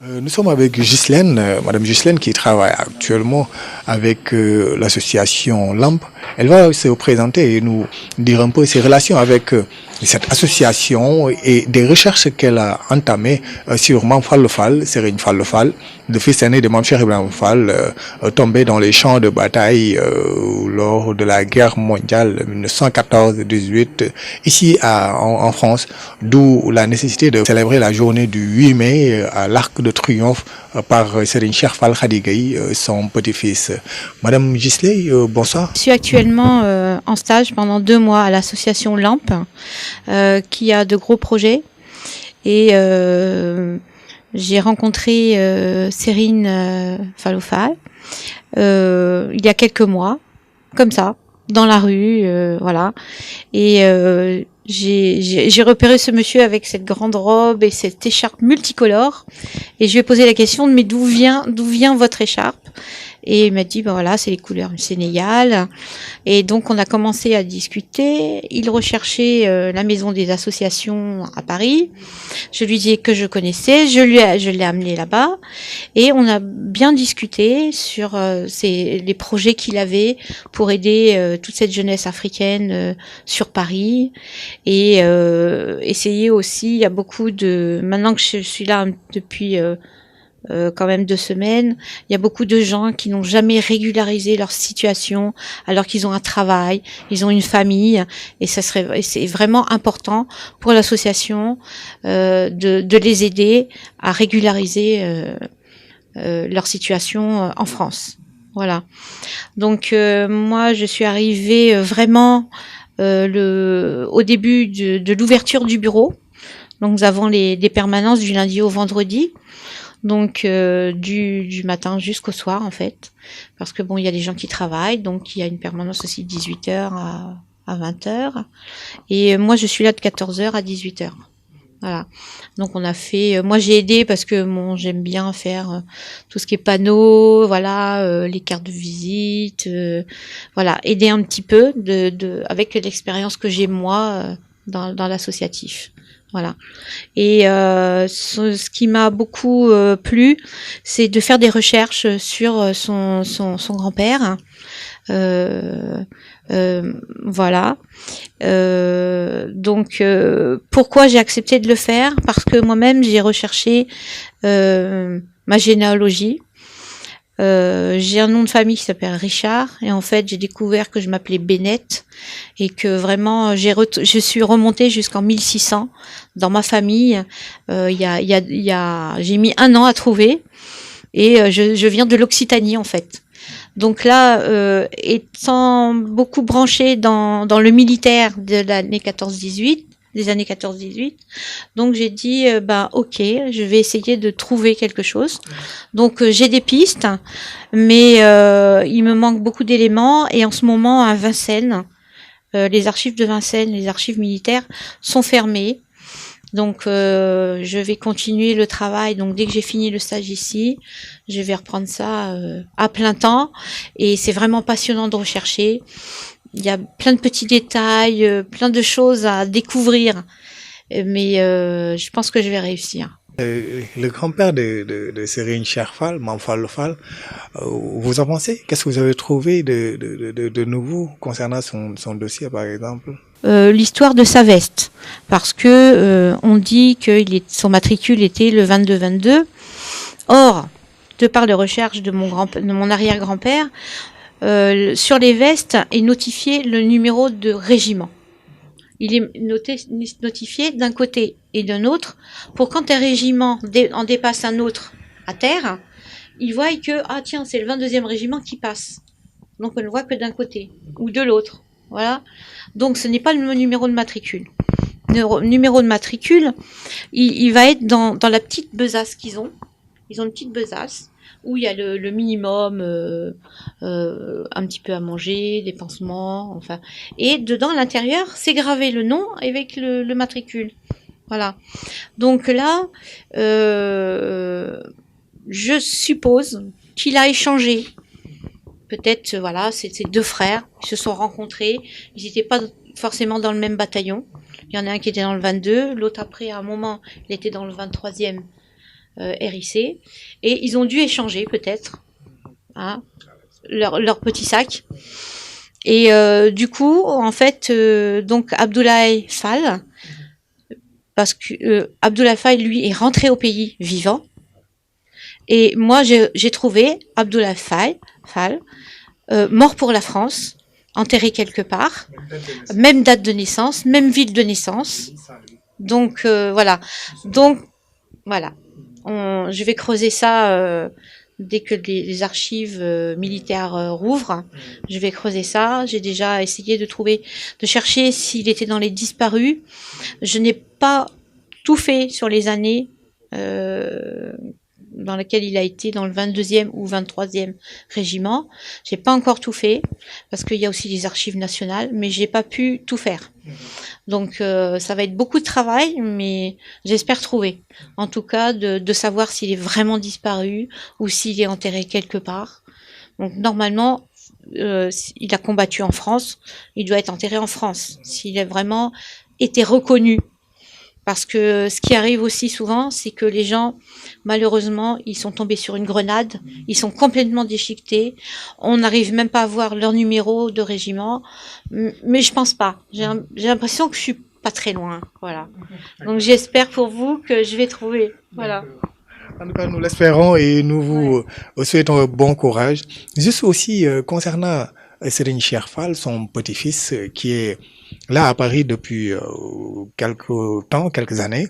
Nous sommes avec Ghislaine, Madame Ghislaine qui travaille actuellement avec l'association LAMP. Elle va se présenter et nous dire un peu ses relations avec cette association et des recherches qu'elle a entamées sur Mame Fallou Fall, Serigne Fallou Fall, le fils aîné de Mame Cheikh Ibrahima Fall, tombé dans les champs de bataille lors de la guerre mondiale 1914-18 ici en France, d'où la nécessité de célébrer la journée du 8 mai à l'Arc de Triomphe par Serigne Cheikh Fall Khady Gueye, son petit-fils. Madame Gisley, bonsoir. Je suis actuellement en stage pendant 2 mois à l'association LAMP, qui a de gros projets. Et j'ai rencontré Serigne Fallou Fall il y a quelques mois, comme ça, dans la rue, voilà. Et j'ai repéré ce monsieur avec cette grande robe et cette écharpe multicolore. Et je lui ai posé la question, mais d'où vient votre écharpe? Et il m'a dit, ben voilà, c'est les couleurs du Sénégal. Et donc, on a commencé à discuter. Il recherchait la maison des associations à Paris. Je lui disais que je connaissais. Je l'ai amené là-bas. Et on a bien discuté sur les projets qu'il avait pour aider toute cette jeunesse africaine sur Paris. Et essayer aussi, il y a beaucoup de... Maintenant que je suis là depuis... quand même 2 semaines, il y a beaucoup de gens qui n'ont jamais régularisé leur situation alors qu'ils ont un travail, ils ont une famille, et c'est vraiment important pour l'association de les aider à régulariser leur situation en France. Voilà. Donc moi je suis arrivée vraiment au début de l'ouverture du bureau. Donc nous avons des permanences du lundi au vendredi. Donc du matin jusqu'au soir en fait, parce que bon, il y a des gens qui travaillent, donc il y a une permanence aussi de 18h à 20h, et moi je suis là de 14h à 18h. Voilà. Donc on a fait, moi j'ai aidé parce que bon, j'aime bien faire tout ce qui est panneaux, voilà, les cartes de visite, voilà, aider un petit peu avec l'expérience que j'ai moi dans l'associatif. Voilà. Et ce qui m'a beaucoup plu, c'est de faire des recherches sur son grand-père. Voilà. Donc, pourquoi j'ai accepté de le faire? Parce que moi-même, j'ai recherché ma généalogie. J'ai un nom de famille qui s'appelle Richard, et en fait j'ai découvert que je m'appelais Bennett, et que vraiment je suis remontée jusqu'en 1600 dans ma famille. J'ai mis 1 an à trouver, et je viens de l'Occitanie en fait. Donc là, étant beaucoup branchée dans le militaire de l'année 14-18, des années 14-18. Donc j'ai dit, ok, je vais essayer de trouver quelque chose. Donc j'ai des pistes, mais il me manque beaucoup d'éléments. Et en ce moment, à Vincennes, les archives de Vincennes, les archives militaires, sont fermées. Donc je vais continuer le travail. Donc dès que j'ai fini le stage ici, je vais reprendre ça à plein temps. Et c'est vraiment passionnant de rechercher. Il y a plein de petits détails, plein de choses à découvrir, mais je pense que je vais réussir. Le grand-père de Serigne Cheikh Fall, Mame Fallou Fall, vous en pensez? Qu'est-ce que vous avez trouvé de nouveau concernant son dossier, par exemple? L'histoire de sa veste, parce que on dit que son matricule était le 22-22. Or, de par les recherches de mon arrière-grand-père, sur les vestes est notifié le numéro de régiment. Il est notifié d'un côté et d'un autre, pour quand un régiment en dépasse un autre à terre, ils voient que, ah tiens, c'est le 22e régiment qui passe. Donc on ne voit que d'un côté ou de l'autre. Voilà. Donc ce n'est pas le numéro de matricule. Le numéro de matricule, il va être dans la petite besace qu'ils ont. Ils ont une petite besace où il y a le minimum, un petit peu à manger, des pansements, enfin. Et dedans, à l'intérieur, c'est gravé le nom avec le matricule. Voilà. Donc là, je suppose qu'il a échangé. Peut-être, voilà, c'est 2 frères qui se sont rencontrés. Ils n'étaient pas forcément dans le même bataillon. Il y en a un qui était dans le 22, l'autre après, à un moment, il était dans le 23e RIC, et ils ont dû échanger peut-être hein, leur petit sac. Et du coup, en fait, donc Abdoulaye Fall, parce que Abdoulaye Fall, lui, est rentré au pays vivant. Et moi, j'ai trouvé Abdoulaye Fall mort pour la France, enterré quelque part, même date de naissance, même ville de naissance. Donc voilà. Donc voilà. Je vais creuser ça dès que les archives militaires rouvrent. Je vais creuser ça. J'ai déjà essayé de chercher s'il était dans les disparus. Je n'ai pas tout fait sur les années dans lesquelles il a été dans le 22e ou 23e régiment. J'ai pas encore tout fait parce qu'il y a aussi les archives nationales, mais j'ai pas pu tout faire. Donc ça va être beaucoup de travail, mais j'espère trouver. En tout cas, de savoir s'il est vraiment disparu ou s'il est enterré quelque part. Donc normalement, il a combattu en France, il doit être enterré en France. S'il a vraiment été reconnu. Parce que ce qui arrive aussi souvent, c'est que les gens, malheureusement, ils sont tombés sur une grenade, ils sont complètement déchiquetés, on n'arrive même pas à voir leur numéro de régiment, mais je pense pas. J'ai l'impression que je suis pas très loin, voilà. Donc j'espère pour vous que je vais trouver, voilà. En tout cas, nous l'espérons et nous vous souhaitons bon courage. Juste aussi concernant Serigne Cheikh Fall, son petit-fils, qui est là à Paris depuis quelques années,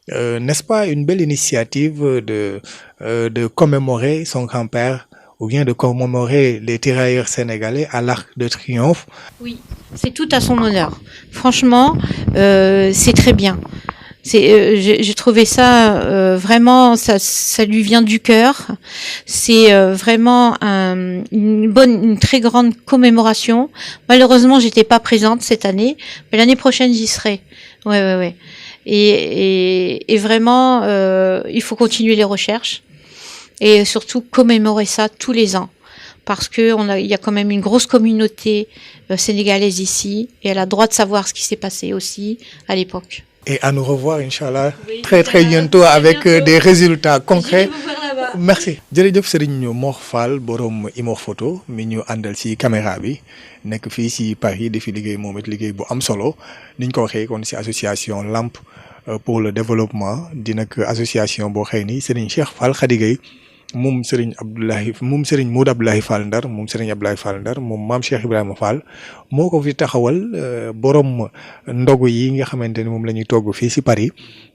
n'est-ce pas une belle initiative de commémorer son grand-père ou bien de commémorer les tirailleurs sénégalais à l'Arc de Triomphe? Oui, c'est tout à son honneur. Franchement, c'est très bien. J'ai trouvé ça vraiment, ça lui vient du cœur. C'est vraiment une très grande commémoration. Malheureusement, j'étais pas présente cette année, mais l'année prochaine j'y serai. Ouais. Et vraiment, il faut continuer les recherches et surtout commémorer ça tous les ans. Parce que il y a quand même une grosse communauté sénégalaise ici et elle a le droit de savoir ce qui s'est passé aussi à l'époque. Et à nous revoir, Inch'Allah, très bientôt avec des résultats concrets. Merci. jërëjëf Serigne Mor Fall borom Imor Photo mi ñu àndal ci caméra bi nekk fii ci Paris di fi liggéey moom it liggéey bu am solo niñ ko waxee kon ci association Lamp pour le développement di nag association boo xëy ni Serigne Cheikh Fall Khady Gueye moom Serigne Modou Abdoulaye Fall Ndar moom Serigne Abdoulaye Fall Ndar moom maam Cheikh Ibrahima Fall moo ko fi taxawal borom ndogu yi nga xamante ni moom la ñuy togg fii ci Paris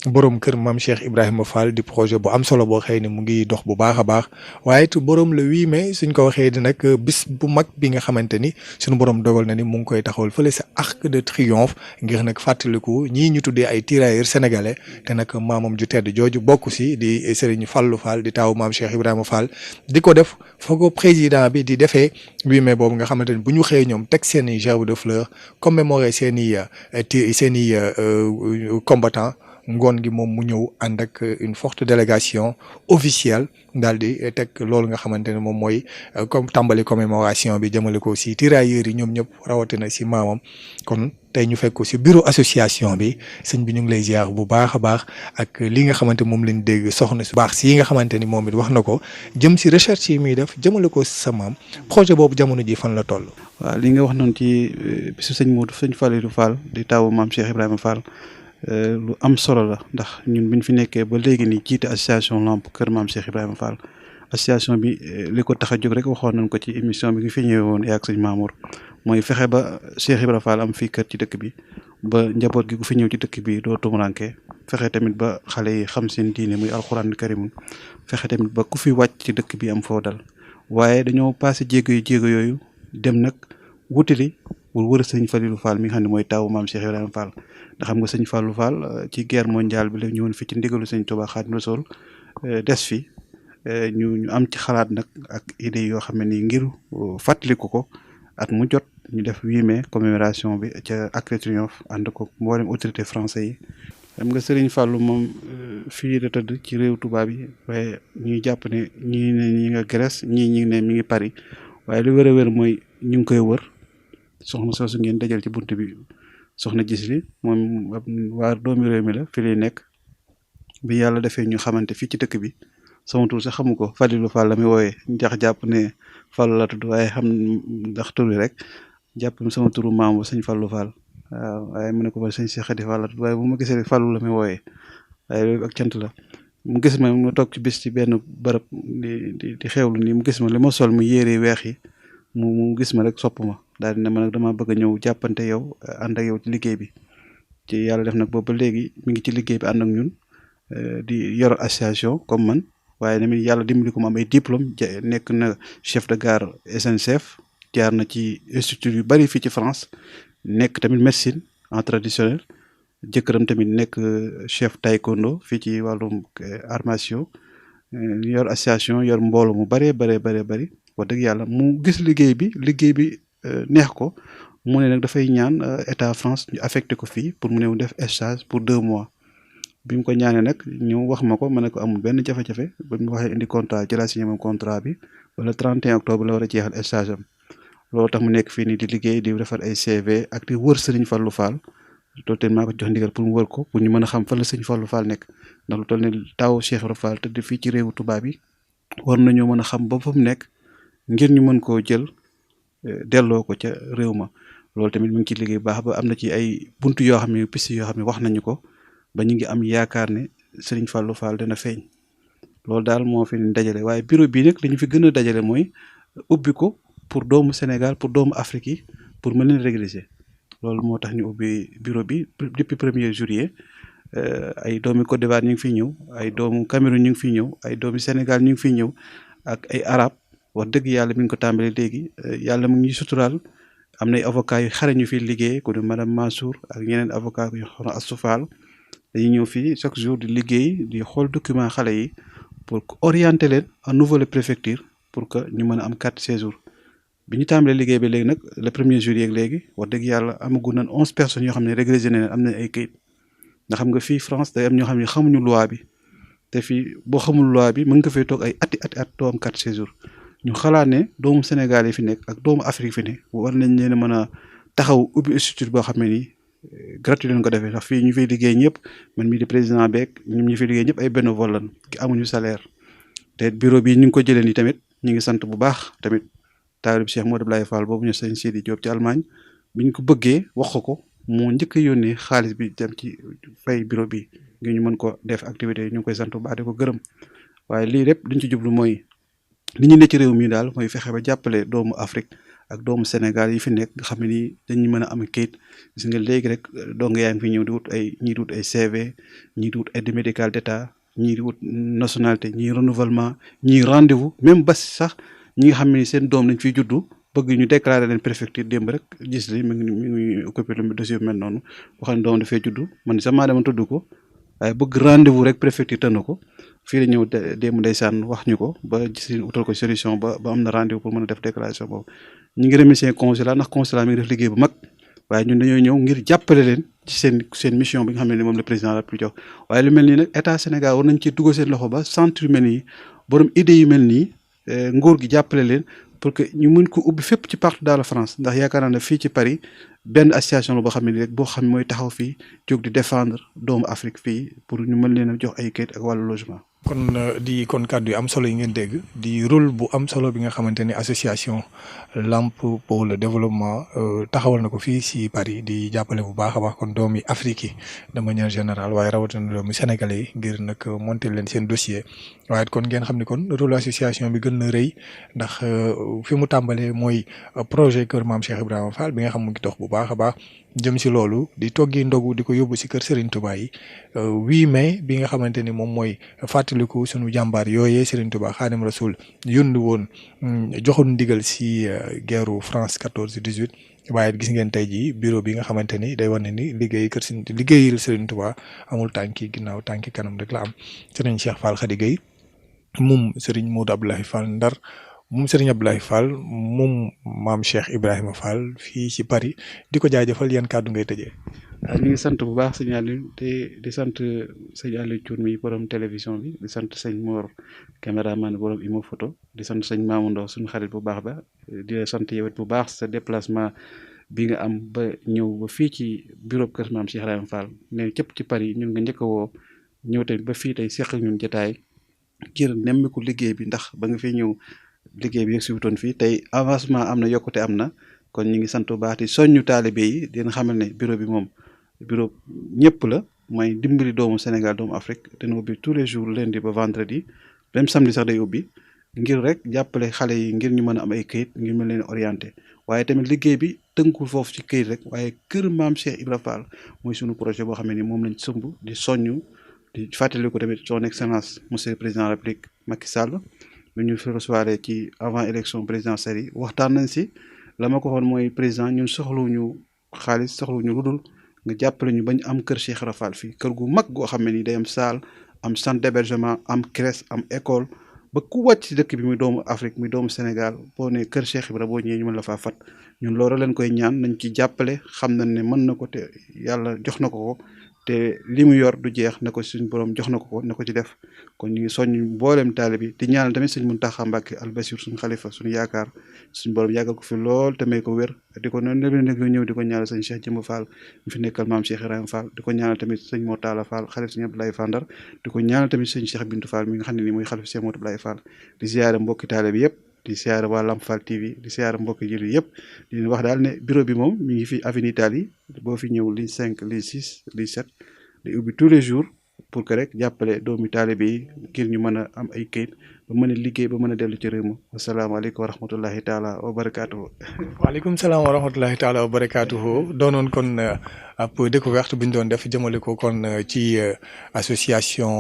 borom kër maam Cheikh Ibrahima Fall di projet bu am solo boo xëy ni mu ngi dox bu baax a baax waaye it borom le 8 mai suñ ko waxee di nag bis bu mag bi nga xamante ni suñu borom dogal na ni mu ngi koy taxawal fële sa Arc de Triomphe ngir nag fàttaliku ñii ñu tuddee ay tirailleurs sénégalais te nag maamam ju tedd jooju bokk ci di Serigne Fallou Fall di taawu maam Cheikh Ibrahima Fall di ko def foo ko président bi di defee 8 mai boobu nga xamante ni bu ñu xëyee ñoom teg seen i gerbe de fleurs commémorer seen i combattants ngoon gi moom mu ñëw ànd ak une forte délégation officielle daal di teg loolu nga xamante ne moom mooy comme tàmbali commémoration bi jëmale ko si tirailleurs yi ñoom ñëpp rawatina si maamam kon tey ñu fekk ko si bureau association bi sëñ bi ñu ngi lay ziar bu baax a baax ak li nga xamante moom lañ dégg soxna su baax si yi nga xamante ni moom it wax na ko jëm si recherche yi muy def jëmale ko sa maam projet boobu jamono ji fan la toll. waaw li nga wax noonu ci bisu sëñ Modou sëñ Falilou Fall di taawu maam Cheikh Ibrahima Fall. lu am solo la ndax ñun biñ fi nekkee ba léegi nii jiite association Lamp kër maam Cheikh Ibrahima Fall association bi li ko tax a jóg rek waxoon nañ ko ci émission bi nga fi ñëwee woon ak sëñ Mamour mooy fexe ba Cheikh Ibrahima Fall am fii kër ci dëkk bi ba njaboot gi ku fi ñëw ci dëkk bi doo tumuranke fexe tamit ba xale yi xam seen diine muy alxuraan karimun fexe tamit ba ku fi wàcc ci dëkk bi am foo dal waaye dañoo passé jéego yooyu dem nag wutali wër sëñ Falilou Fall mi nga xam ne mooy taawu maam Cheikh Ibrahima Fall ndax xam nga sëñ Fallou Fall ci guerre mondiale bi la ñëwoon fi ci ndigalu sëñ Touba Xaadimu Rasuul des fi ñu am ci xalaat nag ak idée yoo xam ne nii ngir fàttaliku ko at mu jot ñu def 8 mai commémoration bi ca Arc de Triomphe ànd ko mboolem autorité français yi. xam nga Serigne Fallou moom fii la tëdd ci réew tubaab yi waaye ñuy jàpp ne ñii ne ñi nga Grèce ñii ne mi ngi Paris waaye lu wér a wér mooy ñu ngi koy wër soxna soosu ngeen dajal ci bunt bi. soxna gis li moom waa doomi réew mi la fi lay nekk bi yàlla defee ñu xamante fii ci dëkk bi sama tur sax xamu ko Fadilou Fall la muy wooyee njax jàpp ne Fall la tudd waaye xam ndax tur bi rek jàpp sama turu maam ba sëñ Fallou Fall waaw waaye mu ne ko ba sëñ Cheikh Khady Fall la tudd waaye bu ma gisee rek Fallou la muy wooyee waaye loolu ak cant la mu gis ma mu toog ci bis ci benn bërëb di xewlu nii mu gis ma li ma sol mu yére weex yi mu gis ma rek sopp ma daal di ne ma nag dama bëgg a ñëw jàppante yow ànd ak yow ci liggéey bi ci yàlla def nag boobu ba léegi mi ngi ci liggéey bi ànd ak ñun di yor association comme man waaye tamit yàlla dimbali ko mu am ay diplôme nekk na chef de gare SNCF jaar na ci institut yu bari fii ci France nekk tamit médecine en traditionnel jëkkëram tamit nekk chef taekwondo fii ci wàllum armation yor association yor mbooloo mu bëree bëri wax dëgg yàlla mu gis liggéey bi neex ko mu ne nag dafay ñaan état France ñu affecté ko fii pour mu ñëw def stage pour 2 mois bi mu ko ñaanee nag ñëw wax ma ko ma ne ko amul benn jafe-jafe ba mu waxee indi contrat jëlaat signé moom contrat bi wala 31 octobre la war a jeexal stage am loolu tax mu nekk fii nii di liggéey di defar ay CV ak di wër Serigne Fallou Fall loolu tamit maa ko jox ndigal pour mu wër ko pour ñu mën a xam fan la Serigne Fallou Fall nekk ndax lu toll ne taw Cheikh Ibra Fall tëdd fii ci réewu tubaab yi war nañoo mën a xam ba fa mu nekk ngir ñu mën koo jël delloo ko ca réew ma loolu tamit mu ngi ci liggéey baax ba am na ci ay buntu yoo xam ne piste yoo xam ne wax nañu ko ba ñu ngi am yaakaar ne Serigne Fallou Fall dana feeñ loolu daal moo fi dajale waaye bureau bii nag li ñu fi gën a dajale mooy ubbi ko pour doomu Sénégal pour doomu Afrique yi pour mën leen régulariser loolu moo tax ñu ubbi bureau bi depuis 1er juillet ay doomi Côte d'Ivoire ñu ngi fiy ñëw ay doomu Cameroun ñu ngi fiy ñëw ay doomi Sénégal ñu ngi fiy ñëw ak ay arab wax dëgg yàlla mi ngi ko tàmbalee léegi yàlla mu ngi suturaal am nay avocat yu xare ñu fiy liggéey ku ne madame Mansour ak ñeneen avocat yu xono Astou Fall dañuy ñëw fii chaque jour di liggéey di xool document xale yi pour orienter leen à nouveau les préfecture pour que ñu mën a am carte séjour bi ñu tàmbalee liggéey bi léegi nag le 1er juillet ak léegi wax dëgg yàlla amagu nañ 11 personnes yoo xam ne régularisé nañ am nañ ay kayit nga xam nga fii France day am ñoo xam ne xamuñu loi bi te fii boo xamul loi bi mën nga fay toog ay ati doo am carte séjour ñu xalaat ne doomu Sénégal yi fi nekk ak doomu Afrique fi ne war nañ leen a mën a taxaw ubbi institut boo xam ne nii gratuit leen ko defee ndax fii ñu fiy liggéey ñëpp man mii di président beeg ñun ñu fiy liggéey ñëpp ay bénévole lañ ki amuñu salaire te bureau bi ñu ngi ko jëlee nii tamit ñu ngi sant bu baax tamit taalib Cheikh Modou Abdoulaye Fall boobu ñu sëñ Sidi Diop ci Allemagne bi ñu ko bëggee wax ko moo njëkk a yónnee xaalis bi dem ci fay bureau bi ngir ñu mën ko def activité yi ñu ngi koy sant bu baax di ko gërëm waaye lii lépp liñ ci jublu mooy li ñu ne ci réew mi daal mooy fexe ba jàppale doomu Afrique ak doomu Sénégal yi fi nekk nga xam ne nii dañu mën a am kayit gis nga léegi rek dong yaa ngi fi ñëw di wut ay ñii di wut ay CV ñii di wut aide médicale d'état ñii di wut nationalité ñii renouvellement ñii rendez-vous même bas sax ñi nga xam ne seen doom dañ fiy juddu bëgg ñu déclarer leen préfecture démb rek gis li mi ngi occupé lu dossier mel noonu wax ne doom dafay juddu man sax maa dama tudd ko waaye bëgg rendez-vous rek préfecture tënn ko fii la ñëw démb ndeysaan wax ñu ko ba gis utal ko solution ba am na rendez-vous pour mën a def déclaration boobu ñu ngi remercier consulat ndax consulat mi ngi def liggéey bu mag waaye ñun dañoo ñëw ngir jàppale leen ci seen mission bi nga xam ne ni moom le président la plus jox waaye lu mel nii nag état Sénégal war nañ ci dugal seen loxo ba centre yu mel nii borom idée yu mel nii nguur gi jàppale leen pour que ñu mën ko ubbi fépp ci partout dans la France ndax yaakaar naa ne fii ci Paris benn association la boo xam ne rek boo xam ne mooy taxaw fii jóg di défendre doomu Afrique fii pour ñu mën leen a jox ay kayit ak wàllu logement. kon kàddu yu am solo yi ngeen dégg di rôle bu am solo bi nga xamante ni association Lamp pour le développement taxawal na ko fii si Paris di jàppale bu baax a baax kon doomi Afrique yi de manière générale waaye rawatina doomi Sénégalais yi ngir nag monter leen seen dossier waaye kon ngeen xam ni kon rôle association bi gën na rëy ndax fi mu tàmbalee mooy projet Kër Maam Cheikh Ibrahima Fall bi nga xam mu ngi dox bu baax a baax jëm si loolu di toggi ndogu di ko yóbbu si kër Serigne Touba yi 8 mai bi nga xamante ni moom mooy fàttaliku sunu jàmbaar yooyee Serigne Touba Xaadim Rasul yónni woon joxoon ndigal si guerru France 14-18 waaye gis ngeen tey jii bureau bi nga xamante ni day wane ni liggéeyal Serigne Touba amul tànki ginnaaw tànki kanam rek la am Serigne Cheikh Fall Khady Gueye moom Serigne Modou Abdoulaye Fall Ndar moom Serigne Abdoulaye Fall moom maam Cheikh Ibrahima Fall fii ci Paris di ko jaajëfal yan kàddu ngay tëjee. ñu ngi sant bu baax sëñ Aliou di sant sëñ Aliou Thioune mi borom télévision bi di sant sëñ Mor caméraman borom Imo photo di sant sëñ Mamoun Ndaw suñu xarit bu baax ba di la sant yow it bu baax sa déplacement bi nga am ba ñëw ba fii ci bureau Kër Maam Cheikh Ibrahima Fall ne cëpp ci Paris ñun nga njëkk a woo ñëw tamit ba fii tey seq ak ñun jotaay ngir nemmiku liggéey bi ndax ba nga fi ñëw liggéey bi yegg si wutoon fii tey avancement am na yokkute am na kon ñu ngi sant bu baax di soññu taalibe yi di leen xamal ne bureau bi moom bureau ñëpp la mooy dimbali doomu Sénégal doomu Afrique dina ubbi tous les jours lundi ba vendredi même samedi sax day ubbi ngir rek jàppale xale yi ngir ñu mën a am ay këyit ngir mën leen orienté waaye tamit liggéey bi tënkul foofu ci këyit rek waaye kër maam Cheikh Ibra Fall mooy sunu projet boo xam ne ni moom lañ sëmb di soññu di fàttali ko tamit son excellence monsieur le président de la République Macky Sall bi ñu fi recevoir ci avant élection présidentielle yi waxtaan nañ si la ma ko waxoon mooy président ñun soxlawuñu xaalis soxlawuñu lu dul nga jàppale ñu bañ am kër Cheikh Ibra Fall fii kër gu mag goo xam ne ni day am salle am centre d'hébergement am crèche am école ba ku wàcc ci dëkk bi muy doomu Afrique muy doomu Sénégal boo ne kër Cheikh Ibra boo ñëwee ñu mën la faa fat ñun loolu leen koy ñaan nañ ci jàppale xam nañ ne mën na ko te yàlla jox na ko te li mu yor du jeex na ko suñu borom jox na ko na ko ci def kon ñu ngi soññ mboolem taalibe bi di ñaanal tamit sëñ Mountakha Mbacké Al Bassir suñu xalifa suñu yaakaar suñu borom yàggal ko fi lool te may ko wér di ko noonu la ñëw di ko ñaanal sëñ Cheikh Jëmb Fall mu fi nekkal maam Cheikh Ibrahima Fall di ko ñaanal tamit sëñ Mortala Fall xalif sëñ Abdoulaye Fandar di ko ñaanal tamit sëñ Cheikh Bintou Fall mi nga xam ne nii mooy xalif sëñ Abdoulaye Fall di ziyaare mbokki taalibe bi yëpp di siyaare waa Lamp Fall TV di siyaare mbokki jullit yëpp di leen wax daal ne bureau bi moom mi ngi fi avenue Italie boo fi ñëw ligne 5 ligne 6 ligne 7 di ubbi tous les jours pour que rek jàppale doomi taalibe yi ngir ñu mën a am ay kayit ba mën a liggéey ba mën a dellu ci réew mi wasalaamaaleykum wa rahmatullahi taala wa barakaatuhu. waaleykum salaam wa rahmatullahi taala wa barakaatuhu doonoon kon ab découverte bu ñu doon def jëmale ko kon ci association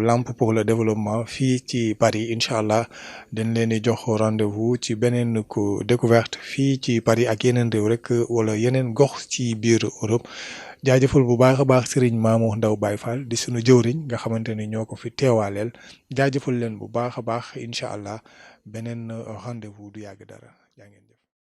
Lamp pour le développement fii ci Paris incha allah dañ leen di jox rendez-vous ci beneen ko découverte fii ci Paris ak yeneen réew rek wala yeneen gox ci biir Europe. jaajëfal bu baax a baax Serigne Mamour Ndao Baye Fall di sunu jëwriñ nga xamante ni ñoo ko fi teewaaleel jaajëfal leen bu baax a baax incha allah beneen rendez-vous du yàgg dara jaa ngeen jëf